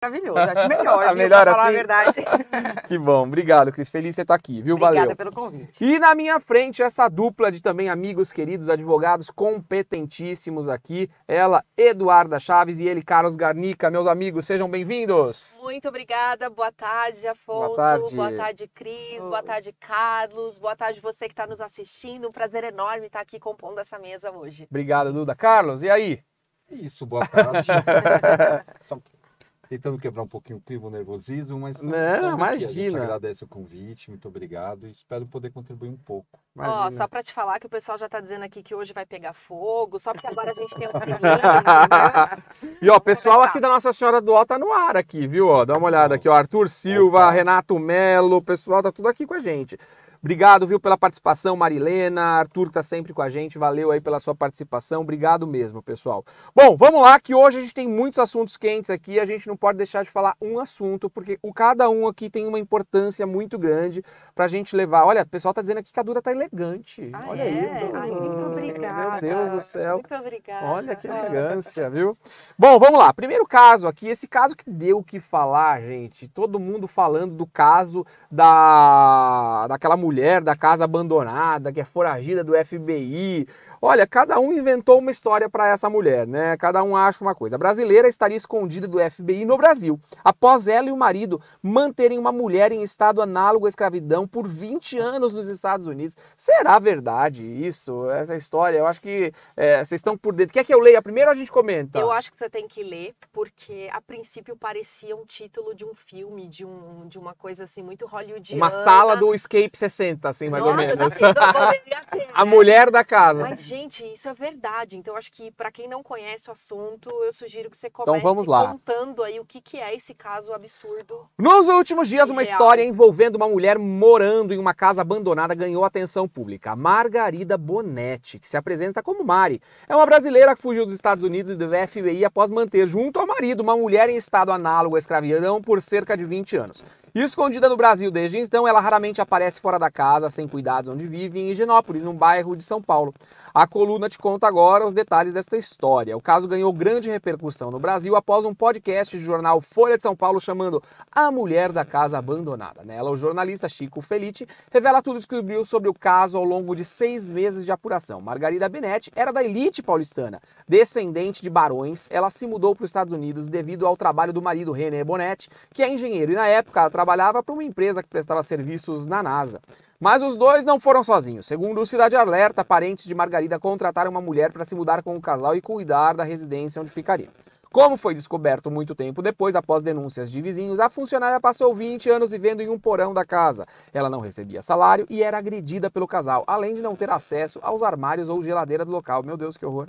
maravilhoso, acho melhor, viu, melhor pra falar assim? a verdade. Que bom, obrigado, Cris. Feliz você estar aqui, viu? Obrigada Valeu. pelo convite. E na minha frente, essa dupla de também amigos queridos, advogados competentíssimos aqui. Ela, Eduarda Chaves, e ele, Carlos Garnica. Meus amigos, sejam bem-vindos. Muito obrigada, boa tarde, Afonso, Boa tarde. Cris, boa tarde, Carlos, boa tarde você que está nos assistindo, um prazer enorme estar aqui compondo essa mesa hoje. Obrigado, Duda. Carlos, e aí? Isso, boa tarde. Só tentando quebrar um pouquinho o clima, o nervosismo, mas Não, estamos aqui. A gente imagina. agradece o convite, muito obrigado e espero poder contribuir um pouco. Ó, só para te falar que o pessoal já está dizendo aqui que hoje vai pegar fogo, só porque agora a gente tem o seguinte, entendeu? E ó, o pessoal aqui da Nossa Senhora do Ó tá no ar aqui, viu? Ó, dá uma olhada aqui, ó. Arthur Silva, Opa. Renato Melo, o pessoal tá tudo aqui com a gente. Obrigado, viu, pela participação, Marilena, Arthur que tá sempre com a gente, valeu aí pela sua participação, obrigado mesmo, pessoal. Bom, vamos lá, que hoje a gente tem muitos assuntos quentes aqui, a gente não pode deixar de falar um assunto, porque cada um aqui tem uma importância muito grande pra gente levar. Olha, o pessoal tá dizendo aqui que a Duda tá elegante, Ah, olha é? isso. Ai, muito obrigada. Meu Deus do céu. Muito obrigada. Olha que elegância, viu? Bom, vamos lá. Primeiro caso aqui, esse caso que deu o que falar, gente. Todo mundo falando do caso daquela mulher da casa abandonada, que é foragida do FBI. Olha, cada um inventou uma história para essa mulher, né? Cada um acha uma coisa. A brasileira estaria escondida do FBI no Brasil, após ela e o marido manterem uma mulher em estado análogo à escravidão por 20 anos nos Estados Unidos. Será verdade isso, essa história? Eu acho que vocês estão por dentro. Quer que eu leia primeiro ou a gente comenta? Eu acho que você tem que ler, porque a princípio parecia um título de um filme, de uma coisa assim muito hollywoodiana. Uma sala do Escape 60, assim, mais ou Nossa, menos. já pensou? Poderia ter, A né? mulher da casa. Mas, gente, isso é verdade. Então, acho que para quem não conhece o assunto, eu sugiro que você comece Então, vamos lá. contando aí o que é esse caso absurdo. Nos últimos dias, uma Real. história envolvendo uma mulher morando em uma casa abandonada ganhou atenção pública. Margarida Bonetti, que se apresenta como Mari, é uma brasileira que fugiu dos Estados Unidos e do FBI após manter junto ao marido uma mulher em estado análogo à escravidão por cerca de 20 anos. Escondida no Brasil desde então, ela raramente aparece fora da casa, sem cuidados onde vive, em Higienópolis, num bairro de São Paulo. A coluna te conta agora os detalhes desta história. O caso ganhou grande repercussão no Brasil após um podcast do jornal Folha de São Paulo chamando A Mulher da Casa Abandonada. Nela, o jornalista Chico Felitti revela tudo o que descobriu sobre o caso ao longo de 6 meses de apuração. Margarida Bonetti era da elite paulistana. Descendente de barões, ela se mudou para os Estados Unidos devido ao trabalho do marido René Bonetti, que é engenheiro, e na época ela trabalhava para uma empresa que prestava serviços na NASA. Mas os dois não foram sozinhos. Segundo o Cidade Alerta, parentes de Margarida contrataram uma mulher para se mudar com o casal e cuidar da residência onde ficaria. Como foi descoberto muito tempo depois, após denúncias de vizinhos, a funcionária passou 20 anos vivendo em um porão da casa. Ela não recebia salário e era agredida pelo casal, além de não ter acesso aos armários ou geladeira do local. Meu Deus, que horror!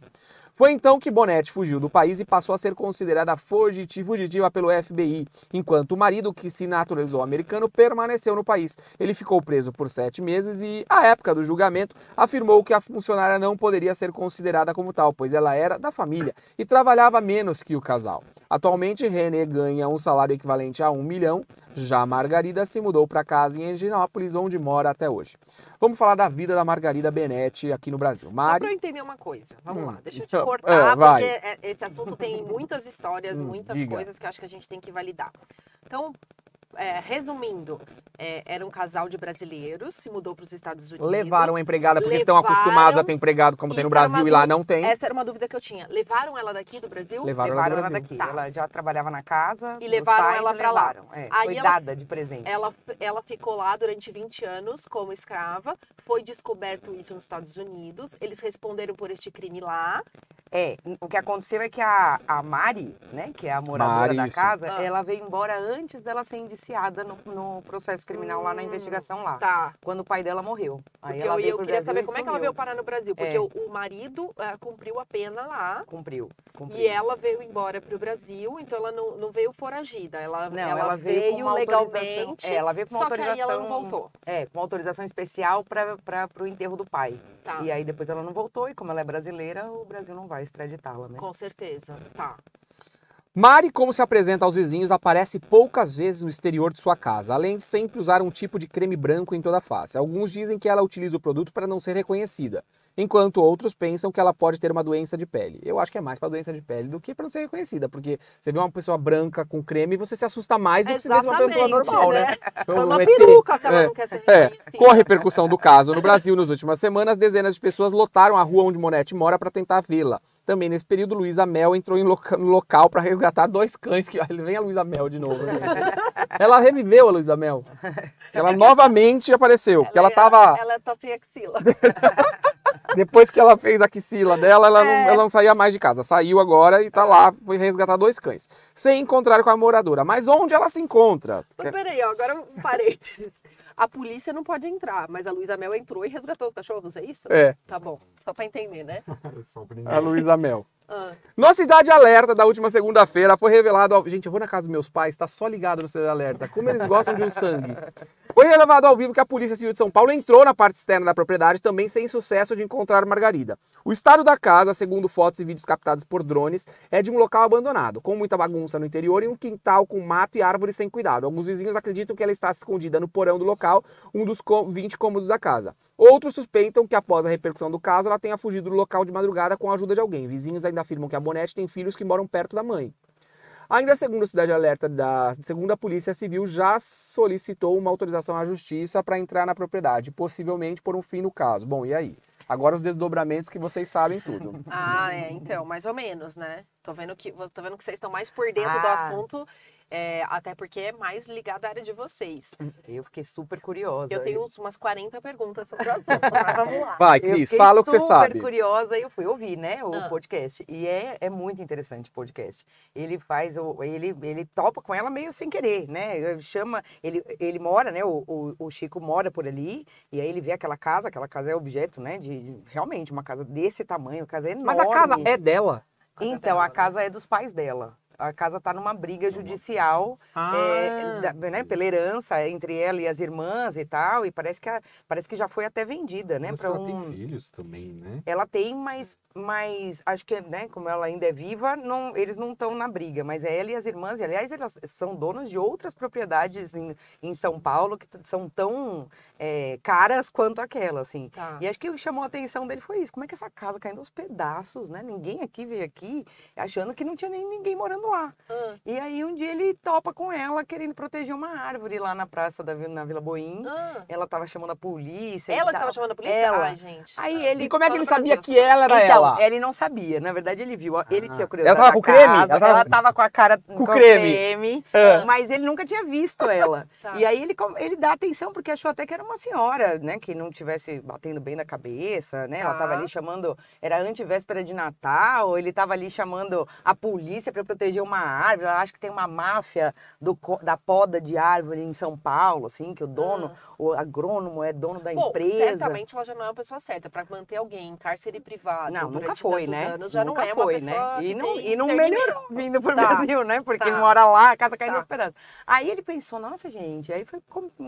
Foi então que Bonetti fugiu do país e passou a ser considerada fugitiva pelo FBI, enquanto o marido, que se naturalizou americano, permaneceu no país. Ele ficou preso por 7 meses e, à época do julgamento, afirmou que a funcionária não poderia ser considerada como tal, pois ela era da família e trabalhava menos que o casal. Atualmente, René ganha um salário equivalente a 1 milhão, já Margarida se mudou para casa em Higienópolis, onde mora até hoje. Vamos falar da vida da Margarida Bonetti aqui no Brasil. Só Mari... para eu entender uma coisa, vamos lá, deixa eu te então, cortar, vai. porque esse assunto tem muitas histórias, muitas diga. coisas que eu acho que a gente tem que validar. Então, resumindo, era um casal de brasileiros, se mudou para os Estados Unidos. Levaram a empregada porque estão acostumados a ter empregado como tem no Brasil e lá não tem. Essa era uma dúvida que eu tinha. Levaram ela daqui do Brasil? Levaram ela Levaram do ela Brasil. daqui. Tá. Ela já trabalhava na casa. E dos levaram pais ela e pra lá. levaram. Aí Foi ela- dada de presente. Ela ficou lá durante 20 anos como escrava. Foi descoberto isso nos Estados Unidos. Eles responderam por este crime lá. O que aconteceu é que a Mari, né, que é a moradora Mari, da isso. casa, Ah. ela veio embora antes dela ser indiciada no processo criminal lá na investigação lá. Tá. Quando o pai dela morreu. Aí Porque ela veio eu pro queria Brasil saber e como é que ela sumiu. veio parar no Brasil. Porque É. o marido cumpriu a pena lá. Cumpriu. E ela veio embora para o Brasil, então ela não veio foragida. Ela veio com uma legalmente. ela veio com uma só que aí autorização. ela não voltou. Com uma autorização especial para o enterro do pai. Tá. E aí depois ela não voltou, e como ela é brasileira, o Brasil não vai extraditá-la, né? Com certeza. Tá. Mari, como se apresenta aos vizinhos, aparece poucas vezes no exterior de sua casa, além de sempre usar um tipo de creme branco em toda a face. Alguns dizem que ela utiliza o produto para não ser reconhecida. enquanto outros pensam que ela pode ter uma doença de pele. Eu acho que é mais para doença de pele do que para não ser reconhecida, porque você vê uma pessoa branca com creme e você se assusta mais do que se vê uma pessoa normal, né? É uma ET. peruca se ela não quer ser reconhecida. Com a repercussão do caso no Brasil nas últimas semanas, dezenas de pessoas lotaram a rua onde Monetti mora para tentar vê-la. Também nesse período, Luísa Mel entrou no local para resgatar 2 cães. Vem a Luísa Mel de novo. Gente. Ela reviveu a Luísa Mel. Ela novamente apareceu. Porque ela tava... Ela tá sem axila. Depois que ela fez a axila dela, ela não saía mais de casa. Saiu agora e tá lá, foi resgatar 2 cães. Sem encontrar com a moradora. Mas onde ela se encontra? Mas peraí, ó, agora um parênteses. A polícia não pode entrar, mas a Luísa Mel entrou e resgatou os cachorros, é isso? É. Tá bom, só pra entender, né? A Luísa Mel. Ah. Nossa Cidade Alerta da última segunda-feira foi revelado... Gente, eu vou na casa dos meus pais, tá só ligado no Cidade Alerta. Como eles gostam de um sangue. Foi revelado ao vivo que a Polícia Civil de São Paulo entrou na parte externa da propriedade, também sem sucesso de encontrar Margarida. O estado da casa, segundo fotos e vídeos captados por drones, é de um local abandonado, com muita bagunça no interior e um quintal com mato e árvores sem cuidado. Alguns vizinhos acreditam que ela está escondida no porão do local, um dos 20 cômodos da casa. Outros suspeitam que após a repercussão do caso, ela tenha fugido do local de madrugada com a ajuda de alguém. Vizinhos ainda afirmam que a Bonetti tem filhos que moram perto da mãe. Ainda segundo a Cidade Alerta, segundo a Polícia Civil, já solicitou uma autorização à Justiça para entrar na propriedade, possivelmente por um fim no caso. Bom, e aí? Agora os desdobramentos que vocês sabem tudo. Ah, então, mais ou menos, né? Tô vendo que vocês estão mais por dentro do assunto, até porque é mais ligado à área de vocês. Eu fiquei super curiosa. Eu tenho umas 40 perguntas sobre o assunto, mas vamos lá. Vai, Cris, fala o que você sabe. Eu fiquei super curiosa e eu fui ouvir, né, o podcast. E é muito interessante o podcast. Ele faz, ele topa com ela meio sem querer, né? Ele mora, né, o Chico mora por ali, e aí ele vê aquela casa é objeto, né, de realmente uma casa desse tamanho, uma casa enorme. Mas a casa é dela? Então, a casa é dos pais dela. A casa está numa briga judicial, né, pela herança entre ela e as irmãs e tal, e parece que já foi até vendida, né? Mas ela tem filhos também, né? Ela tem, mas acho que, né, como ela ainda é viva, eles não estão na briga, mas ela e as irmãs, e, aliás, elas são donas de outras propriedades em São Paulo que são tão caras quanto aquela, assim. Tá. E acho que o que chamou a atenção dele foi isso, como é que essa casa caindo aos pedaços, né? Ninguém aqui veio aqui achando que não tinha nem ninguém morando lá. E aí um dia ele topa com ela querendo proteger uma árvore lá na praça na Vila Boim. Ela tava chamando a polícia. Ela estava chamando a polícia? Ela. Ai, gente. Aí ele... E como é que ele sabia Brasil, que ela era Então, ela? ele não sabia. Na verdade, ele viu. Ele tinha curiosidade. Ela tava com creme? Ela tava com a cara com creme. Mas ele nunca tinha visto ela. Tá. E aí ele dá atenção porque achou até que era uma senhora, né? Que não tivesse batendo bem na cabeça, né? Ela Tá. tava ali chamando... Era antivéspera de Natal. Ele tava ali chamando a polícia para proteger uma árvore. Ela acha que tem uma máfia da poda de árvore em São Paulo, assim, que o dono, o agrônomo é dono da empresa. Certamente ela já não é uma pessoa certa para manter alguém em cárcere privado. Não, nunca durante foi, tantos né? anos, já Nunca não é uma foi, pessoa né? que E não discernimento. melhorou vindo pro Tá. Brasil, né? Porque Tá. mora lá, a casa caindo Tá. aos pedaços. Aí ele pensou, nossa, gente, aí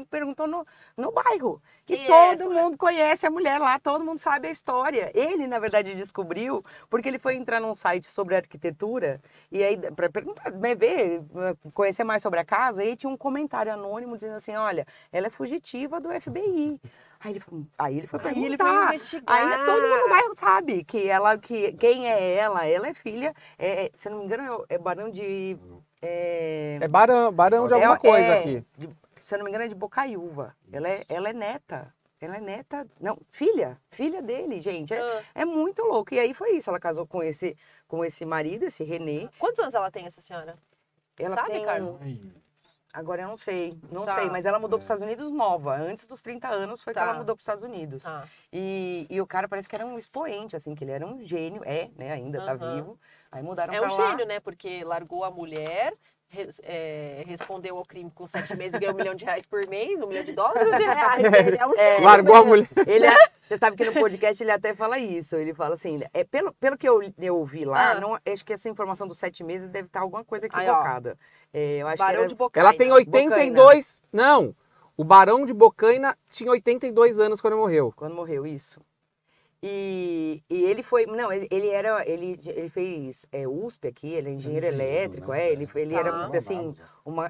perguntou no bairro, que Quem é todo essa mundo conhece a mulher lá, todo mundo sabe a história. Ele, na verdade, descobriu, porque ele foi entrar num site sobre arquitetura, e aí, para perguntar, ver, conhecer mais sobre a casa, e aí tinha um comentário anônimo dizendo assim, olha, ela é fugitiva do FBI. Aí ele foi perguntar. Aí ele foi investigar. Aí todo mundo no bairro sabe quem é ela. Ela é filha, se eu não me engano, é barão de... É barão de alguma coisa aqui. Se eu não me engano, é de Bocaiúva. Ela é neta. Ela é neta... Não, filha dele, gente. É muito louco. E aí foi isso. Ela casou com esse marido, esse Renê. Quantos anos ela tem, essa senhora? Ela Sabe, tem Carlos? Agora eu não sei, Tá. sei, mas ela mudou para os Estados Unidos nova. Antes dos 30 anos foi Tá. que ela mudou para os Estados Unidos. Ah. E o cara parece que era um expoente, assim, que ele era um gênio, né, ainda tá vivo. Aí mudaram É pra um lá. gênio, né? Porque largou a mulher, respondeu ao crime com 7 meses e ganhou $1 milhão por mês, $1 milhão de reais. Ele é um gênio. Largou a mulher. Você sabe que no podcast ele até fala isso. Ele fala assim, pelo que eu ouvi lá, acho que essa informação dos 7 meses deve estar alguma coisa equivocada. Eu acho Barão que de Bocaina. Ela tem 82... Não, o Barão de Bocaina tinha 82 anos quando morreu. Quando morreu, isso. E ele foi... Não, ele fez USP aqui, ele é engenheiro elétrico, ele era, assim...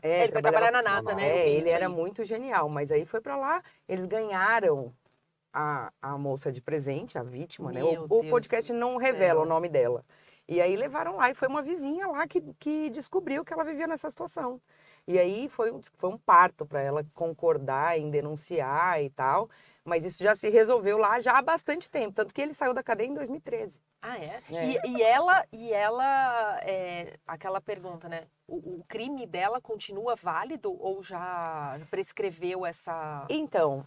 Ele foi trabalhar na NASA, né? Ele era muito genial, mas aí foi pra lá, eles ganharam a moça de presente, a vítima, né? Meu O Deus podcast do não revela céu. o nome dela. E aí levaram lá, e foi uma vizinha lá que descobriu que ela vivia nessa situação. E aí foi um parto para ela concordar em denunciar e tal, mas isso já se resolveu lá já há bastante tempo, tanto que ele saiu da cadeia em 2013. Ah, é? É. E ela aquela pergunta, né? O crime dela continua válido ou já prescreveu essa... Então,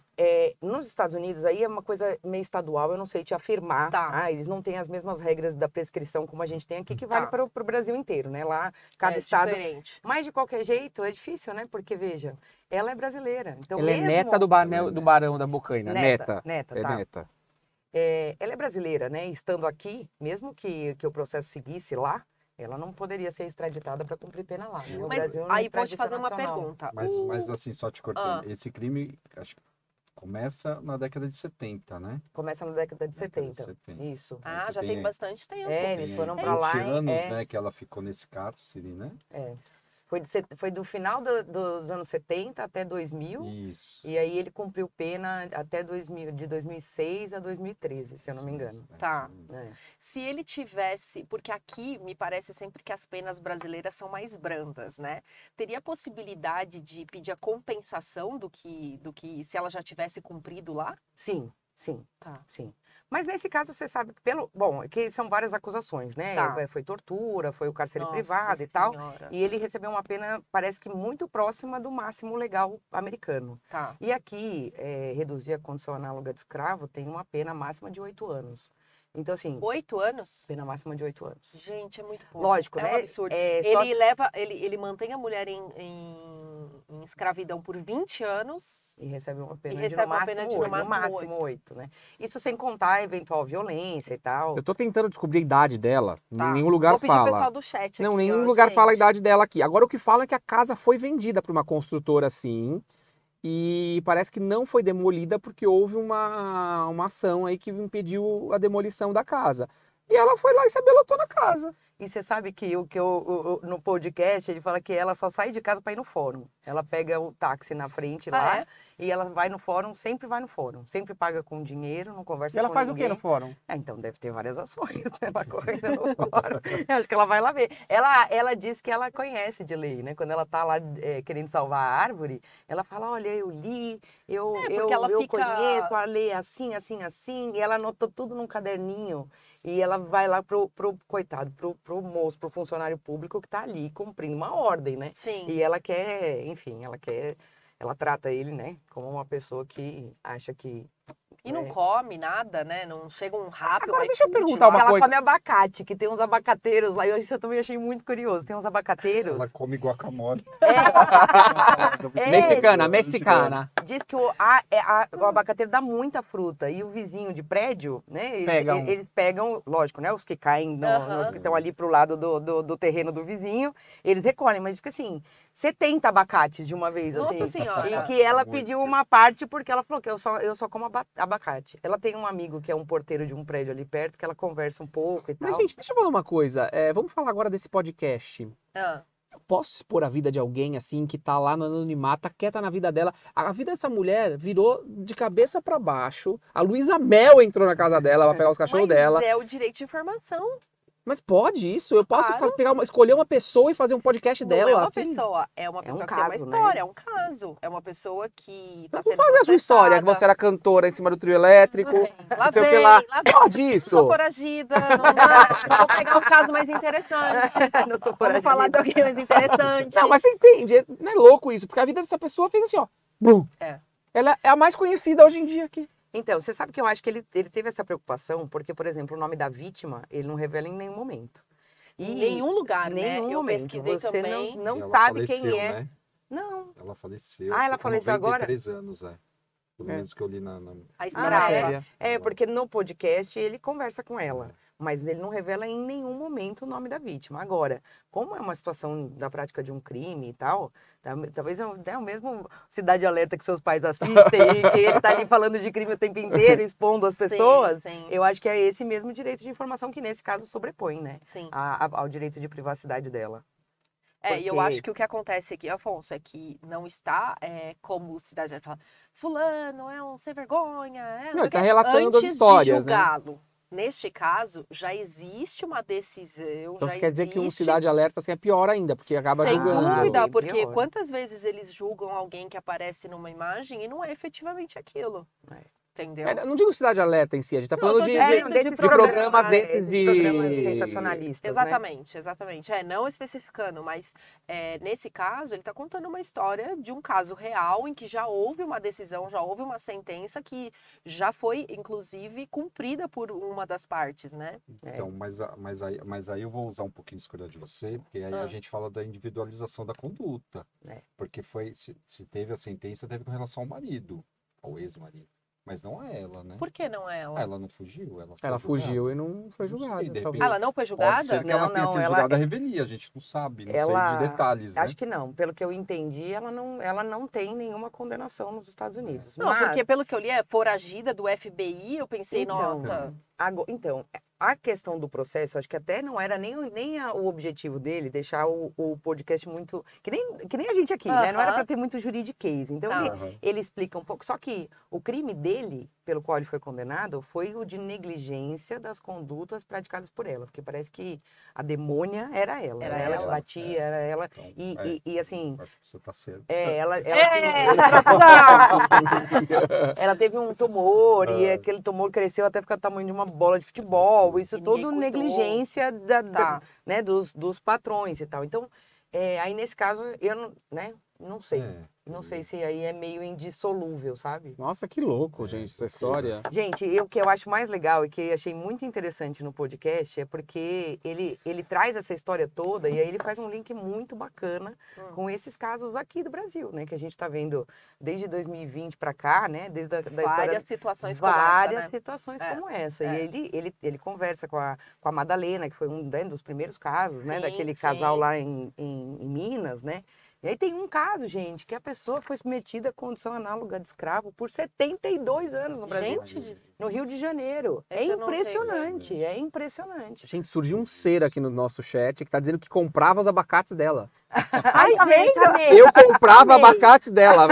nos Estados Unidos aí é uma coisa meio estadual, eu não sei te afirmar. Tá. Eles não têm as mesmas regras da prescrição como a gente tem aqui, que vale Tá. para o Brasil inteiro, né? Lá, cada estado. diferente. Mas de qualquer jeito, é difícil, né? Porque, veja, ela é brasileira. Então, Ela é mesmo... neta do Barão da Bocaina. Neta, É tá. neta. Ela é brasileira, né? Estando aqui, mesmo que o processo seguisse lá, ela não poderia ser extraditada para cumprir pena lá. Né? O Mas Brasil não aí vou te extradita fazer uma nacional. pergunta. Mas assim, só te cortando, esse crime, acho que começa na década de 70, né? Começa na década de Década de 70. 70. Isso. Ah, Você já tem tem- bastante tempo. Eles Tem foram 20 para lá anos, em... né, que ela ficou nesse cárcere, né? Foi do final dos anos 70 até 2000. Isso. E aí ele cumpriu pena até 2000, de 2006 a 2013, se eu não me engano. Tá. É. Se ele tivesse, porque aqui me parece sempre que as penas brasileiras são mais brandas, né? Teria possibilidade de pedir a compensação do que se ela já tivesse cumprido lá? Sim, sim, Tá. sim. Mas nesse caso você sabe que bom, é que são várias acusações, né? Tá. Foi tortura, foi o cárcere Nossa privado e tal. Senhora. E ele recebeu uma pena, parece que muito próxima do máximo legal americano. Tá. E aqui, reduzir a condição análoga de escravo tem uma pena máxima de 8 anos. Então, assim, 8 anos? pena máxima de 8 anos. Gente, é muito pouco. Lógico, é né? um absurdo. Só Ele mantém a mulher em escravidão por 20 anos. E recebe uma pena E de recebe no uma máximo pena de 8, no máximo 8, né? Isso sem contar a eventual violência e tal. Eu tô tentando descobrir a idade dela. Tá. Nenhum lugar Vou pedir pro fala. pessoal do chat Não, aqui, nenhum ó, lugar fala a gente. idade dela aqui. Agora o que falam é que a casa foi vendida para uma construtora assim. E parece que não foi demolida porque houve uma ação aí que impediu a demolição da casa. E ela foi lá e se abelotou na casa. E você sabe que no podcast ele fala que ela só sai de casa para ir no fórum. Ela pega o táxi na frente lá é? e ela vai no fórum, sempre vai no fórum. Sempre paga com dinheiro, não conversa E ela com faz o ninguém. quê no fórum? Então deve ter várias ações, né? Ela correndo no fórum. Eu acho que ela vai lá ver. Ela diz que ela conhece de lei, né? Quando ela tá lá querendo salvar a árvore, ela fala, olha, eu li, porque ela eu fica- conheço, a lei é assim, assim, assim. E ela anotou tudo num caderninho. E ela vai lá pro coitado, pro moço, pro funcionário público que tá ali cumprindo uma ordem, né? Sim. E ela quer, enfim, ela trata ele, né, como uma pessoa que acha que... E não come nada, né? Não chega um rápido. Agora um deixa eu iFood perguntar lá. uma ela coisa. come abacate, que tem uns abacateiros lá. Isso eu também achei muito curioso. Tem uns abacateiros. Ela come guacamole. Mexicana. Diz que o abacateiro dá muita fruta. E o vizinho de prédio, né? Eles pegam, lógico, né? Os que caem, Aham. os que estão ali pro lado do terreno do vizinho, eles recolhem. Mas diz que assim, 70 abacates de uma vez, Nossa assim. Senhora. E que ela Muito. pediu uma parte porque ela falou que eu só como abacate. Ela tem um amigo que é um porteiro de um prédio ali perto, que ela conversa um pouco e tal. Mas, gente, deixa eu falar uma coisa. Vamos falar agora desse podcast. Ah, Eu posso expor a vida de alguém, assim, que tá lá no anonimato, tá quieta na vida dela. A vida dessa mulher virou de cabeça pra baixo. A Luísa Mel entrou na casa dela pra pegar os cachorros mas dela. é o direito de informação. Mas pode isso? Eu posso Claro. escolher uma pessoa e fazer um podcast Não dela, é uma assim? pessoa, é uma pessoa um que tem uma caso, né? história, é um caso. É uma pessoa que tá Mas sendo Vamos fazer a sua história, que você era cantora em cima do trio elétrico. Lá não sei o que vem, lá. lá vem. Pode Sou isso? foragida, não dá. Vou pegar um caso mais interessante. Não sou Vamos falar de alguém mais interessante. Não, mas você entende, não é louco isso, porque a vida dessa pessoa fez assim, ó. Bum. É. Ela é a mais conhecida hoje em dia aqui. Então, você sabe que eu acho que ele teve essa preocupação, porque, por exemplo, o nome da vítima, ele não revela em nenhum momento. Em nenhum lugar, Em né? nenhum Eu momento. pesquisei Você também. não Ela sabe faleceu, quem é. Né? Não. Ela faleceu. Ah, ela com faleceu agora? 93 anos, Pelo É. menos que eu li na... A Ah, estrada. porque no podcast ele conversa com ela, mas ele não revela em nenhum momento o nome da vítima. Agora, como é uma situação da prática de um crime e tal, talvez é o mesmo Cidade Alerta que seus pais assistem e que ele tá ali falando de crime o tempo inteiro, expondo as pessoas, Sim, eu acho que é esse mesmo direito de informação que nesse caso sobrepõe, né, sim. ao direito de privacidade dela. E eu acho que o que acontece aqui, Afonso, é que não está como Cidade Alerta fala, fulano é um sem vergonha, Não, ele tá relatando as histórias, né? Neste caso, já existe uma decisão. Então, quer dizer que um Cidade Alerta assim, é pior ainda, porque acaba julgando. Sem dúvida, porque quantas vezes eles julgam alguém que aparece numa imagem e não é efetivamente aquilo. Entendeu? Não digo Cidade Alerta em si, a gente tá falando de programas desses de... programas sensacionalistas, Exatamente. Não especificando, mas nesse caso, ele tá contando uma história de um caso real em que já houve uma decisão, já houve uma sentença que já foi, inclusive, cumprida por uma das partes, né? Então, mas aí eu vou usar um pouquinho de escolha de você, porque aí a gente fala da individualização da conduta. Porque se teve a sentença, teve com relação ao marido, ao ex-marido. Mas não a ela, né? Por que não ela? Ela não fugiu? Ela fugiu e não foi julgada. Ela não foi julgada? Pode ser que ela tenha sido julgada à revelia, a gente não sabe, não sei de detalhes, né? Acho que não. Pelo que eu entendi, ela não tem nenhuma condenação nos Estados Unidos. Não, porque pelo que eu li, é foragida do FBI, eu pensei, nossa... Então, a questão do processo, acho que até não era nem o objetivo dele, deixar o podcast muito... Que nem a gente aqui, né? Não era para ter muito juridiquês. Então, ele explica um pouco. Só que o crime dele, pelo qual ele foi condenado, foi o de negligência das condutas praticadas por ela. Porque parece que a demônia era ela. Era ela que batia, era ela... Então, e assim... Acho que você tá certo. Ela teve um tumor e aquele tumor cresceu até ficar do tamanho de uma bola de futebol, isso tudo negligência né, dos patrões e tal. Então, aí nesse caso, eu não sei. Não sei se aí é meio indissolúvel, sabe? Nossa, que louco, gente, essa história. Gente, o que eu acho mais legal e que achei muito interessante no podcast é porque ele traz essa história toda e aí ele faz um link muito bacana com esses casos aqui do Brasil, né? Que a gente tá vendo desde 2020 para cá, né? Desde várias situações como essa. E ele conversa com a Madalena, que foi um dos primeiros casos, né? Daquele casal lá em Minas, né? E aí tem um caso, gente, que a pessoa foi submetida à condição análoga de escravo por 72 anos no Brasil. No Rio de Janeiro. É impressionante, é impressionante. Gente, surgiu um ser aqui no nosso chat que tá dizendo que comprava os abacates dela. Ai, gente, amei. Eu comprava abacates dela.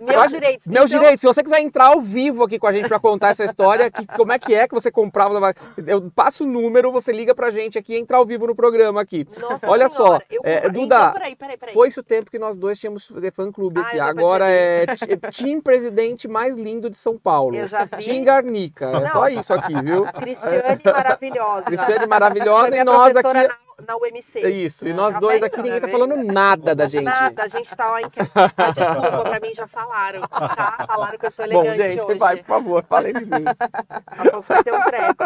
Meus direitos. Meus direitos. Se você quiser entrar ao vivo aqui com a gente pra contar essa história, como é que você comprava os abacates? Eu passo o número, você liga pra gente aqui e entra ao vivo no programa aqui. Nossa Olha senhora, só, Duda, então, peraí. foi isso o tempo que nós dois tínhamos fã-clube aqui. Agora é Team Presidente mais lindo de São Paulo. Eu já vi. Team Garnica. É só isso aqui, viu? Cristiane maravilhosa. Cristiane maravilhosa e nós aqui... Na UMC. Isso, e nós dois aqui, ninguém tá falando nada da gente. Nada, a gente tá lá em... Desculpa, pra mim já falaram, tá? Falaram que eu estou elegante hoje. Bom, gente, vai, por favor, falem de mim. Afonso vai ter um treco.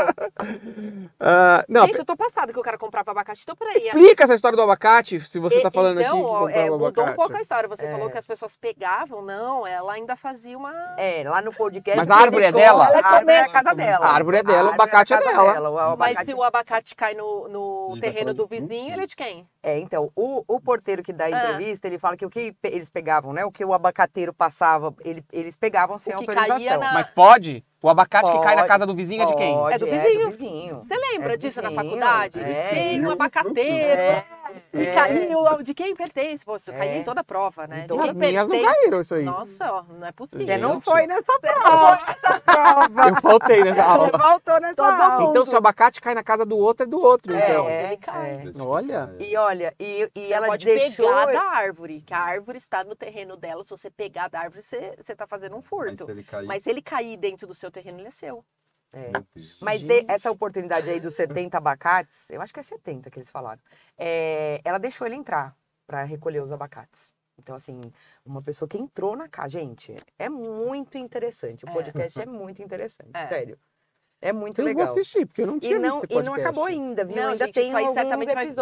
Não, gente, eu tô passada que o cara comprava abacate, então peraí. Explica essa história do abacate, se você tá falando aqui que comprava abacate. Mudou um pouco a história, você falou que as pessoas pegavam, não, ela ainda fazia uma... lá no podcast... Mas a árvore é dela? A árvore é a casa dela. A árvore é dela, o abacate é dela. Mas se o abacate cai no terreno do vizinho, ele é de quem? Então, o porteiro que dá a entrevista, ele fala que o que eles pegavam, né? O que o abacateiro passava, eles pegavam sem autorização. Mas pode? O abacate que cai na casa do vizinho é de quem? É do vizinho. Você lembra disso na faculdade? Tem um abacateiro. E caiu, de quem pertence? Pô, isso caiu em toda a prova, né? Então, as minhas não caíram isso aí. Nossa, não é possível. Você não foi nessa prova. Eu faltei nessa aula. Você voltou nessa aula. Então, se o abacate cai na casa do outro, é do outro, então. Ele cai. Olha. E ela pode deixou... pegar da árvore, que a árvore está no terreno dela. Se você pegar da árvore, você tá fazendo um furto. Mas se ele cair dentro do seu terreno, ele é seu. Mas essa oportunidade aí dos 70 abacates, eu acho que é 70 que eles falaram, ela deixou ele entrar para recolher os abacates. Então, assim, uma pessoa que entrou na casa, gente, é muito interessante. O podcast é muito interessante, sério. É muito legal. Eu vou assistir, porque eu não tinha visto esse podcast. E não acabou ainda, viu? Não, ainda gente, tem isso aí alguns certamente vai episódios.